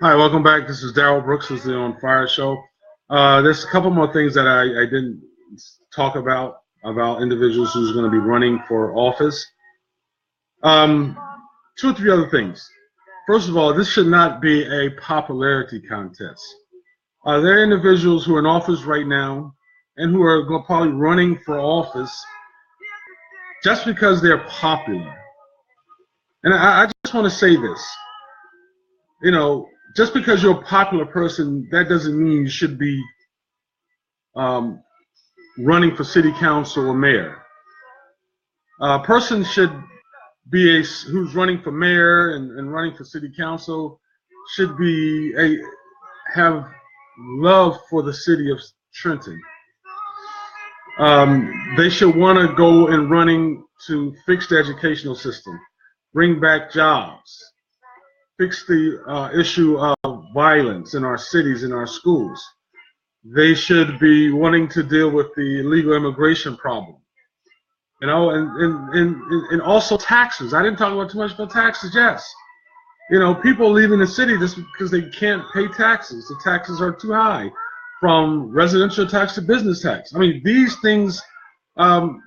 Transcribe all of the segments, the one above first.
Hi, welcome back. This is Daryl Brooks. This is the Onfire show. There's a couple more things that I didn't talk about individuals who's going to be running for office. Two or three other things. First of all, this should not be a popularity contest. There are individuals who are in office right now and who are probably running for office just because they're popular. And I just want to say this. You know, just because you're a popular person, that doesn't mean you should be running for city council or mayor. A person should be who's running for mayor and running for city council should be have love for the city of Trenton. They should want to go and running to fix the educational system, bring back jobs, fix the issue of violence in our cities, in our schools. They should be wanting to deal with the illegal immigration problem, you know, and also taxes. I didn't talk about too much about taxes. Yes, you know, people leaving the city just because they can't pay taxes. The taxes are too high, from residential tax to business tax. I mean, these things that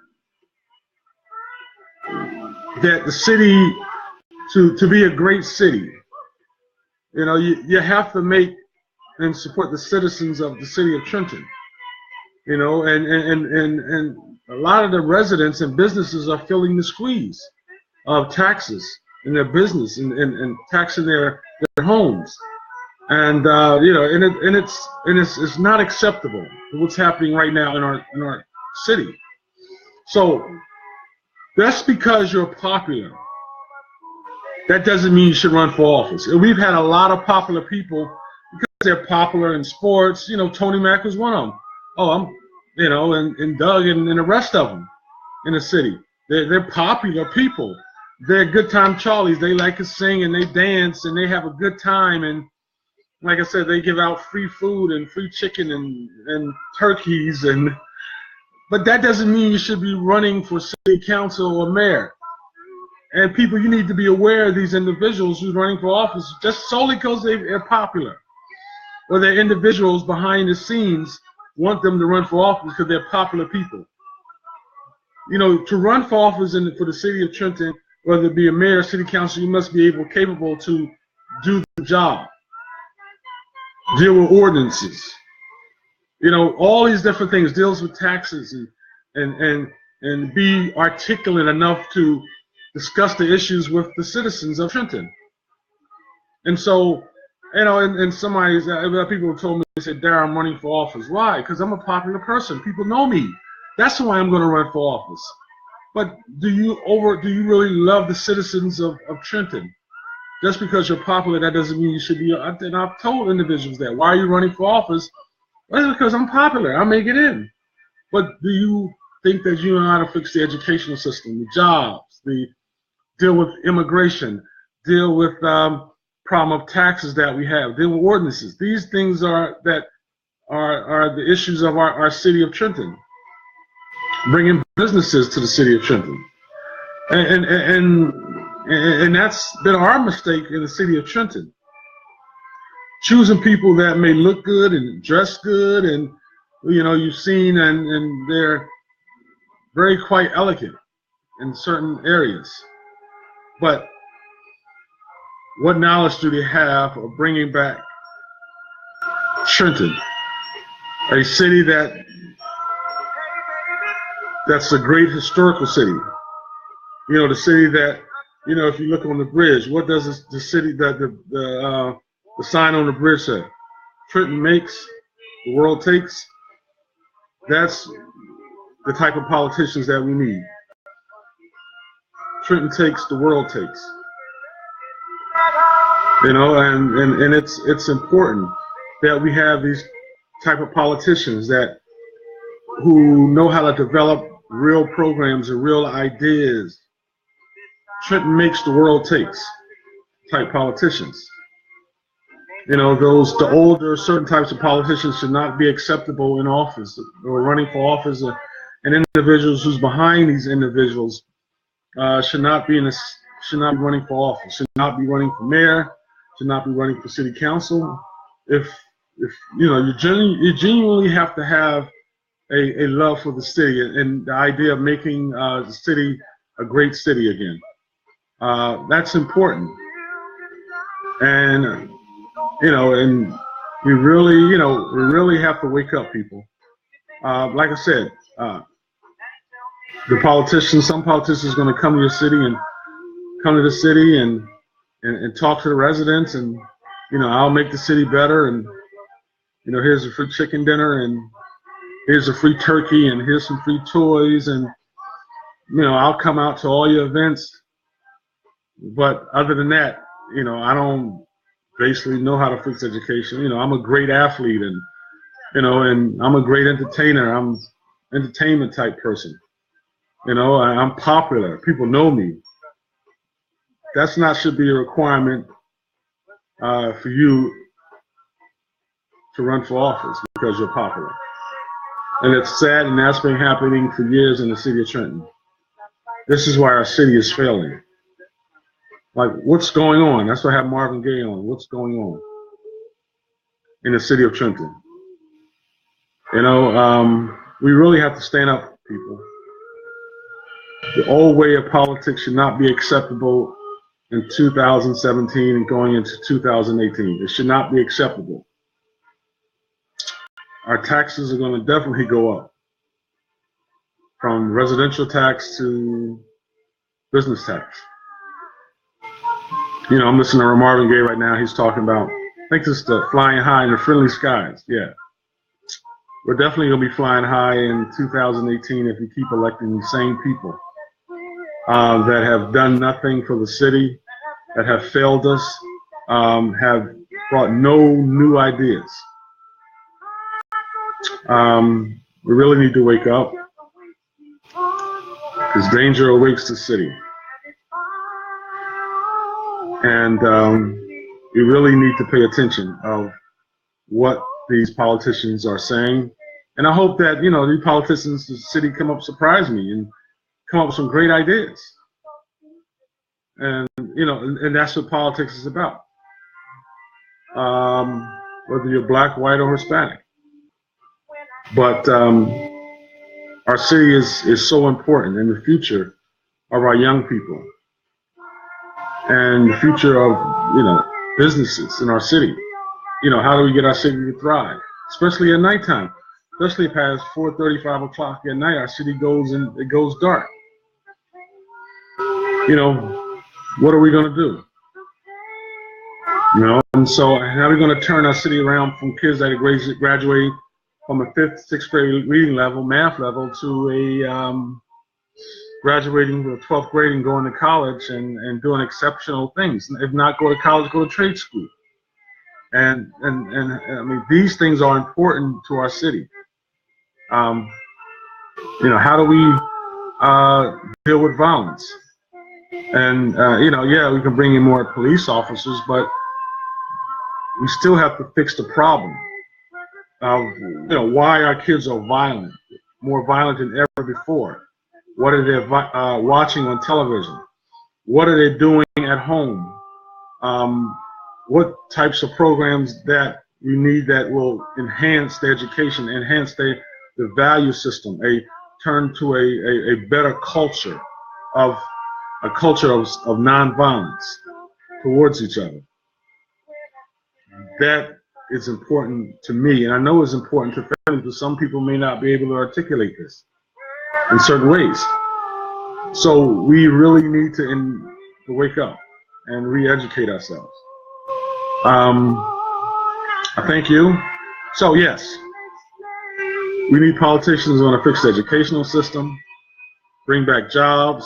the city, to be a great city, you know, you have to make and support the citizens of the city of Trenton. You know, and a lot of the residents and businesses are feeling the squeeze of taxes in their business and taxing their homes. And you know, and it's not acceptable what's happening right now in our city. So that's because you're popular. That doesn't mean you should run for office. And we've had a lot of popular people because they're popular in sports. You know, Tony Mack was one of them. You know, and Doug and the rest of them in the city. They're popular people. They're good time Charlies. They like to sing and they dance and they have a good time. And like I said, they give out free food and free chicken and turkeys. But that doesn't mean you should be running for city council or mayor. And people, you need to be aware of these individuals who's running for office just solely because they're popular, or they're individuals behind the scenes want them to run for office because they're popular people. You know, to run for office for the city of Trenton, whether it be a mayor or city council, you must be capable to do the job, deal with ordinances. You know, all these different things, deals with taxes and be articulate enough to discuss the issues with the citizens of Trenton. And so, you know, and people told me, they said, Daryl, I'm running for office. Why? Because I'm a popular person. People know me. That's why I'm going to run for office. But do you really love the citizens of Trenton? Just because you're popular, that doesn't mean you should be. And I've told individuals that. Why are you running for office? Well, it's because I'm popular. I'll make it in. But do you think that you know how to fix the educational system, the jobs, deal with immigration, deal with problem of taxes that we have, deal with ordinances? These things are the issues of our city of Trenton. Bringing businesses to the city of Trenton, and that's been our mistake in the city of Trenton. Choosing people that may look good and dress good, and you know, you've seen, and they're very quite elegant in certain areas. But what knowledge do they have of bringing back Trenton, a city that's a great historical city? You know, the city that, you know, if you look on the bridge, what does the city that the sign on the bridge say? Trenton makes, the world takes. That's the type of politicians that we need. Trenton takes, the world takes. You know, and it's important that we have these type of politicians who know how to develop real programs and real ideas. Trenton makes, the world takes type politicians. You know, the older certain types of politicians should not be acceptable in office or running for office, and individuals who's behind these individuals should not be running for office, should not be running for mayor, to not be running for city council. If you know, you genuinely have to have a love for the city and the idea of making the city a great city again. That's important. And you know, and we really have to wake up, people. Like I said, some politicians are going to come to your city and come to the city and talk to the residents, and you know, I'll make the city better, and you know, here's a free chicken dinner, and here's a free turkey, and here's some free toys, and you know, I'll come out to all your events. But other than that, you know, I don't basically know how to fix education. You know, I'm a great athlete, and you know, and I'm a great entertainer. I'm an entertainment type person. You know, I'm popular. People know me. That's not should be a requirement for you to run for office because you're popular. And it's sad, and that's been happening for years in the city of Trenton. This is why our city is failing. Like, what's going on? That's why I have Marvin Gaye on. What's going on in the city of Trenton? You know, we really have to stand up, people. The old way of politics should not be acceptable in 2017 and going into 2018. It should not be acceptable. Our taxes are going to definitely go up, from residential tax to business tax. You know, I'm listening to Marvin Gaye right now. He's talking about, I think it's the flying high in the friendly skies. Yeah. We're definitely going to be flying high in 2018 if we keep electing the same people that have done nothing for the city, that have failed us, have brought no new ideas. We really need to wake up, because danger awaits the city. And we really need to pay attention of what these politicians are saying. And I hope that, you know, these politicians in the city come up, surprise me, and come up with some great ideas. And, you know, and that's what politics is about. Whether you're black, white, or Hispanic. But our city is so important in the future of our young people and the future of, you know, businesses in our city. You know, how do we get our city to thrive, especially at nighttime? Especially past 4:30, 5 o'clock at night, our city it goes dark. You know, what are we going to do? You know, and so how are we going to turn our city around from kids that are graduating from a 5th, 6th grade reading level, math level, to a graduating to a 12th grade and going to college and doing exceptional things? If not go to college, go to trade school. And I mean, these things are important to our city. You know, how do we deal with violence? And you know, yeah, we can bring in more police officers, but we still have to fix the problem of, you know, why our kids are violent, more violent than ever before. What are they watching on television? What are they doing at home? What types of programs that we need that will enhance the education, enhance the value system, turn to a better culture of nonviolence towards each other. That is important to me, and I know it's important to families, but some people may not be able to articulate this in certain ways. So we really need to wake up and re-educate ourselves. I thank you. So yes, we need politicians on a fixed educational system, bring back jobs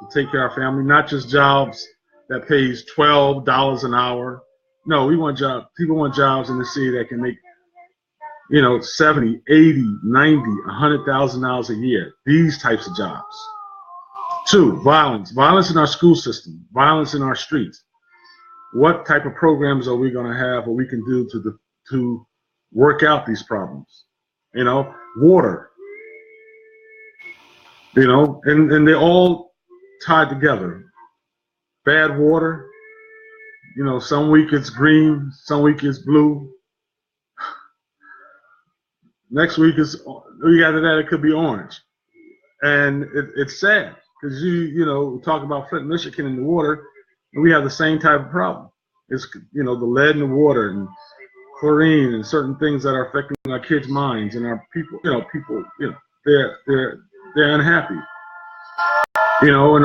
to take care of our family, not just jobs that pays $12 an hour. No, we want jobs. People want jobs in the city that can make, you know, $70, $80, $90, $100,000 a year. These types of jobs. 2, violence in our school system, violence in our streets. What type of programs are we going to have, or we can do to work out these problems? You know, water. You know, and they're all tied together. Bad water You know, some week it's green, some week it's blue. Next week is, week after that, it could be orange. And it's sad because you know, we talk about Flint, Michigan and the water, and we have the same type of problem. It's, you know, the lead in the water and chlorine and certain things that are affecting our kids' minds and our people, you know, they're unhappy. You know,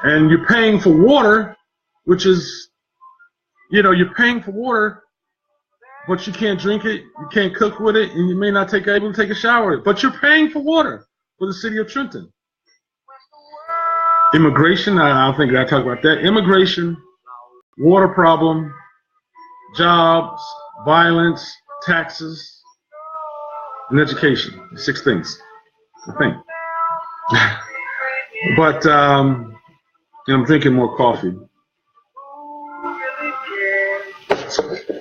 and you're paying for water, which is, you know, you're paying for water, but you can't drink it, you can't cook with it, and you may not able to take a shower with it, but you're paying for water for the city of Trenton. Immigration, I don't think I talk about that. Immigration, water problem, jobs, violence, taxes, and education. 6 things, I think. But I'm drinking more coffee.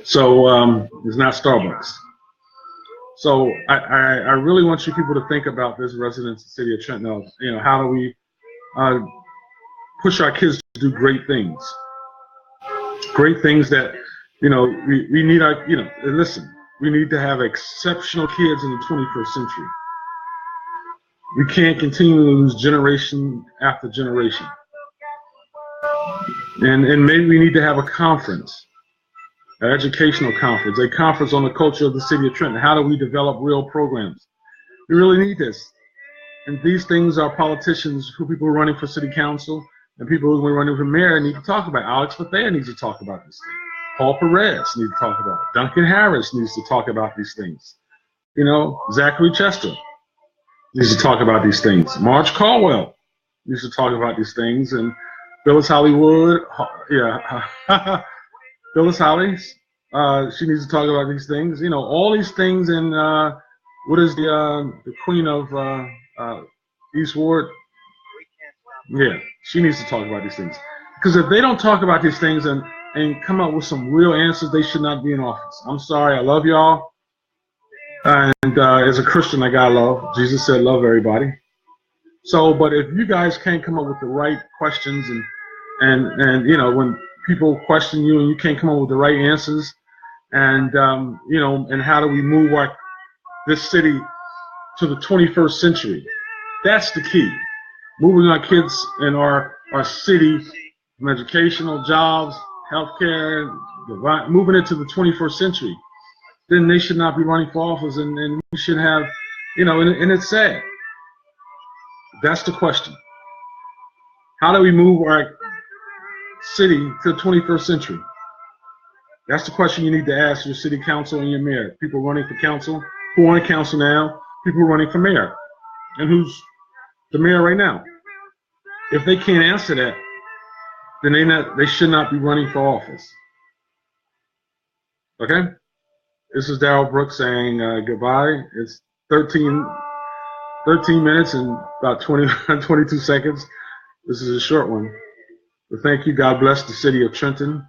So it's not Starbucks. So I really want you people to think about this, residents of the city of Trenton. You know, how do we push our kids to do great things? Great things that, you know, we need our, you know, listen, we need to have exceptional kids in the 21st century. We can't continue to lose generation after generation. And maybe we need to have a conference, an educational conference, a conference on the culture of the city of Trenton. How do we develop real programs? We really need this. And these things are politicians, people who are running for city council, and people who are running for mayor need to talk about. Alex Bethea needs to talk about this thing. Paul Perez needs to talk about it. Duncan Harris needs to talk about these things. You know, Zachary Chester needs to talk about these things. Marge Caldwell needs to talk about these things. And Phyllis Hollywood, yeah, Phyllis Hollies, she needs to talk about these things. You know, all these things. And what is the queen of East Ward? Yeah, she needs to talk about these things. Because if they don't talk about these things and come up with some real answers, they should not be in office. I'm sorry, I love y'all. And as a Christian, I gotta love. Jesus said love everybody. So, but if you guys can't come up with the right questions and you know, when people question you and you can't come up with the right answers, and you know, and how do we move this city to the 21st century? That's the key. Moving our kids and our city from educational, jobs, healthcare, moving it to the 21st century. Then they should not be running for office, and we should have, you know, and it's sad. That's the question. How do we move our city to the 21st century? That's the question you need to ask your city council and your mayor. People running for council, who are on council now, people running for mayor, and who's the mayor right now. If they can't answer that, then they should not be running for office. Okay? This is Daryl Brooks saying goodbye. It's 13 minutes and about 22 seconds. This is a short one. But thank you. God bless the city of Trenton.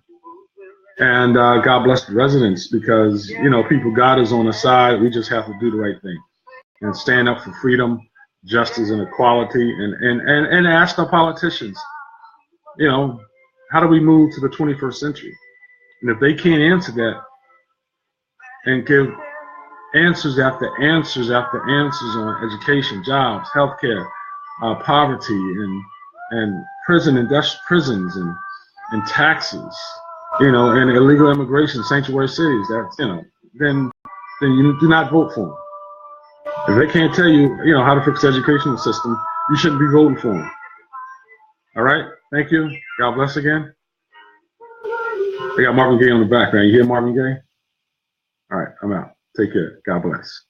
And God bless the residents, because, you know, people, God is on the side. We just have to do the right thing and stand up for freedom, justice, and equality, and ask our politicians, you know, how do we move to the 21st century? And if they can't answer that and give answers after answers after answers on education, jobs, healthcare, poverty, and prisons and taxes, you know, and illegal immigration, sanctuary cities, that's, you know, then you do not vote for them. If they can't tell you, you know, how to fix the educational system, you shouldn't be voting for them. All right? Thank you. God bless again. I got Marvin Gaye on the background. You hear Marvin Gaye? All right, I'm out. Take care. God bless.